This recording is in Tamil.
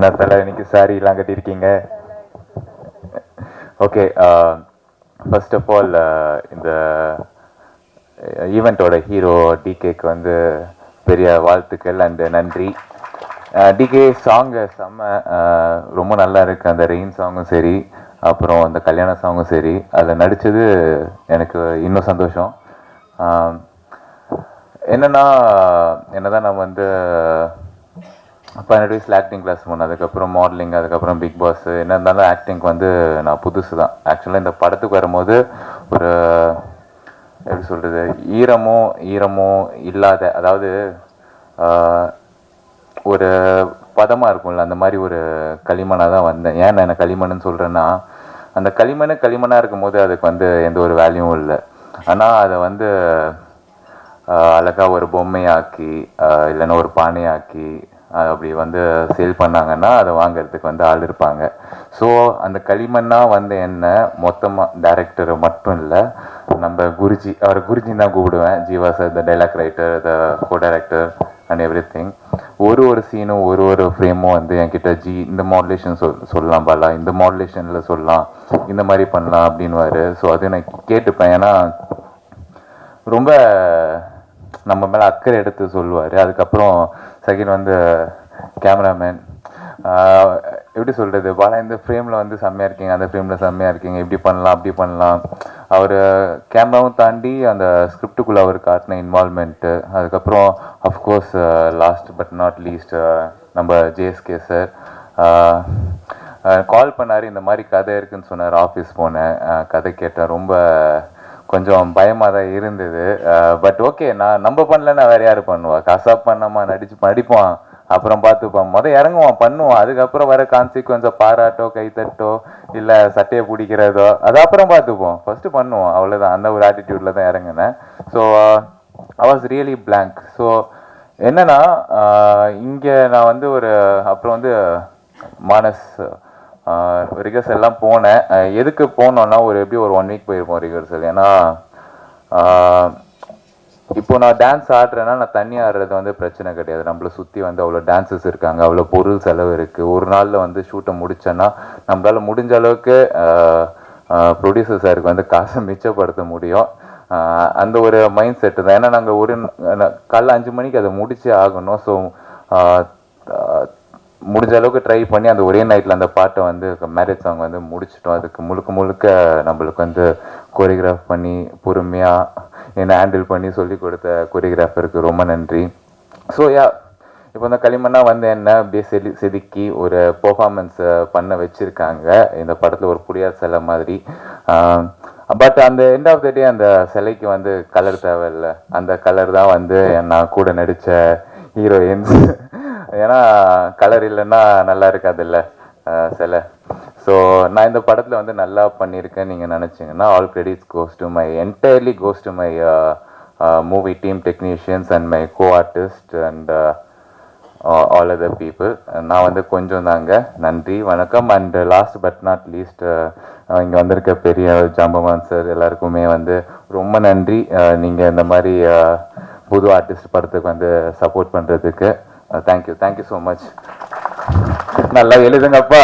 என்ன தலை இன்னைக்கு சாரிலாம் கட்டியிருக்கீங்க? ஓகே, ஃபர்ஸ்ட் ஆஃப் ஆல் இந்த ஈவெண்ட்டோட ஹீரோ டிகேக்கு வந்து பெரிய வாழ்த்துக்கள் அண்டு நன்றி. டிகே சாங்கு செம்ம, ரொம்ப நல்லா இருக்குது. அந்த ரெயின் சாங்கும் சரி, அப்புறம் அந்த கல்யாண சாங்கும் சரி, அதில் நடித்தது எனக்கு இன்னும் சந்தோஷம். என்னென்னா, என்னதான் நம்ம வந்து 12 வயசில் ஆக்டிங் கிளாஸ் போனேன், அதுக்கப்புறம் மாடலிங், அதுக்கப்புறம் பிக் பாஸ். என்ன இருந்தாலும் ஆக்டிங்க்கு வந்து நான் புதுசு தான். ஆக்சுவலாக இந்த படத்துக்கு வரும்போது ஒரு எப்படி சொல்கிறது, ஈரமோ இல்லாத, அதாவது ஒரு பதமாக இருக்கும்ல, அந்த மாதிரி ஒரு களிமண்ணாக தான் வந்தேன். ஏன் நான் களிமண்ணுன்னு சொல்கிறேன்னா, அந்த களிமண்ணாக இருக்கும்போது அதுக்கு வந்து எந்த ஒரு வேல்யூவும் இல்லை. ஆனால் அதை வந்து அழகாக ஒரு பொம்மையாக்கி, இல்லைன்னா ஒரு பானையாக்கி அப்படி வந்து சேல் பண்ணாங்கன்னா அதை வாங்கிறதுக்கு வந்து ஆள் இருப்பாங்க. ஸோ அந்த களிமண்ணாக வந்து என்ன மொத்தமாக டைரக்டர் மட்டும் இல்லை, நம்ம குருஜி, அவர் குருஜின்னு தான் கூப்பிடுவேன், Jeeva sir, the dialogue writer, the co director and every thing. ஒரு சீனும் ஒரு ஃப்ரேமும் வந்து என்கிட்ட இந்த மாடுலேஷன் சொல்லலாம் பாலா, இந்த மாடுலேஷனில் சொல்லலாம், இந்த மாதிரி பண்ணலாம் அப்படின்வாரு. ஸோ அது நான் கேட்டுப்பேன். ஏன்னா ரொம்ப நம்ம மேலே அக்கறை எடுத்து சொல்லுவார். அதுக்கப்புறம் செகண்ட் வந்து கேமராமேன், எப்படி சொல்கிறது, பாலா இந்த ஃப்ரேமில் வந்து செம்மையாக இருக்கீங்க, அந்த ஃப்ரேமில் செம்மையாக இருக்கீங்க, இப்படி பண்ணலாம் அப்படி பண்ணலாம். அவர் கேமராவும் தாண்டி அந்த ஸ்கிரிப்டுக்குள்ளே அவர் காட்டின இன்வால்மெண்ட்டு. அதுக்கப்புறம் of course last but not least நம்ம ஜேஎஸ்கே சார் கால் பண்ணார். இந்த மாதிரி கதை இருக்குதுன்னு சொன்னார். ஆஃபீஸ் போனேன், கதை கேட்டேன். ரொம்ப கொஞ்சம் பயமாக தான் இருந்தது. பட் ஓகே, நம்ம பண்ணலன்னா வேறு யார் பண்ணுவா? கசாப் பண்ணாமா, நடிப்பான், அப்புறம் பார்த்துப்பான், இறங்குவான், பண்ணுவான். அதுக்கப்புறம் வர கான்சிக்வன்ஸை பாராட்டோ, கைத்தட்டோ, இல்லை சட்டையை பிடிக்கிறதோ, அது அப்புறம் பார்த்துப்போம். ஃபஸ்ட்டு பண்ணுவோம், அவ்வளோதான். அந்த ஒரு ஆட்டிடியூடில் தான் இறங்கினேன். So I was really blank. So என்னன்னா, இங்கே நான் வந்து அப்புறம் வந்து மானஸ் ரிகர்சல் எல்லாம் போனேன். எதுக்கு போனோன்னா எப்படி ஒரு 1 வீக் போயிருப்போம் ரிகர்சல். ஏன்னா இப்போ நான் டான்ஸ் ஆடுறேன்னா நான் தண்ணி ஆடுறது வந்து பிரச்சனை கிடையாது. நம்மளை சுற்றி வந்து அவ்வளோ டான்ஸஸ் இருக்காங்க, அவ்வளோ பொருள் செலவு இருக்குது. ஒரு நாளில் வந்து ஷூட்டை முடிச்சேன்னா நம்மளால் முடிஞ்ச அளவுக்கு ப்ரொடியூசர் சாருக்கு வந்து காசை மிச்சப்படுத்த முடியும். அந்த ஒரு மைண்ட் செட்டு தான். ஏன்னா நாங்கள் காலைல 5 மணிக்கு அதை முடிச்சே ஆகணும். ஸோ முடிஞ்ச அளவுக்கு ட்ரை பண்ணி அந்த ஒரே நைட்டில் அந்த பாட்டை வந்து மேரேஜ் சாங் வந்து முடிச்சிட்டோம். அதுக்கு முழுக்க நம்மளுக்கு வந்து கோரியோகிராஃப் பண்ணி பொறுமையாக என்னை ஹேண்டில் பண்ணி சொல்லி கொடுத்த கோரியோகிராஃபருக்கு ரொம்ப நன்றி. ஸோ இப்போ இந்த களிமண்ணாக வந்து என்ன அப்படியே செதுக்கி ஒரு பெர்ஃபார்மன்ஸை பண்ண வச்சுருக்காங்க இந்த படத்தில், ஒரு புரியாத சிலை மாதிரி. பட் அந்த எண்ட் ஆஃப் த டே அந்த சிலைக்கு வந்து கலர் தேவையில்லை. அந்த கலர் தான் வந்து நான் கூட நடித்த ஹீரோயின்ஸ். ஏன்னா கலர் இல்லைன்னா நல்லா இருக்காதுல்ல சிலை. ஸோ நான் இந்த படத்தில் வந்து நல்லா பண்ணியிருக்கேன் நீங்கள் நினச்சிங்கன்னா, all credits entirely goes to my movie team technicians and my co artist and all other people. நான் வந்து கொஞ்சம் தாங்க. நன்றி, வணக்கம். And last but not least, இங்கே வந்திருக்க பெரிய ஜாம்பவான் சார் எல்லாருக்குமே வந்து ரொம்ப நன்றி. நீங்கள் இந்த மாதிரி புது ஆர்டிஸ்ட் படத்துக்கு வந்து சப்போர்ட் பண்ணுறதுக்கு தேங்க்யூ ஸோ மச். நல்லா எழுதுங்கப்பா.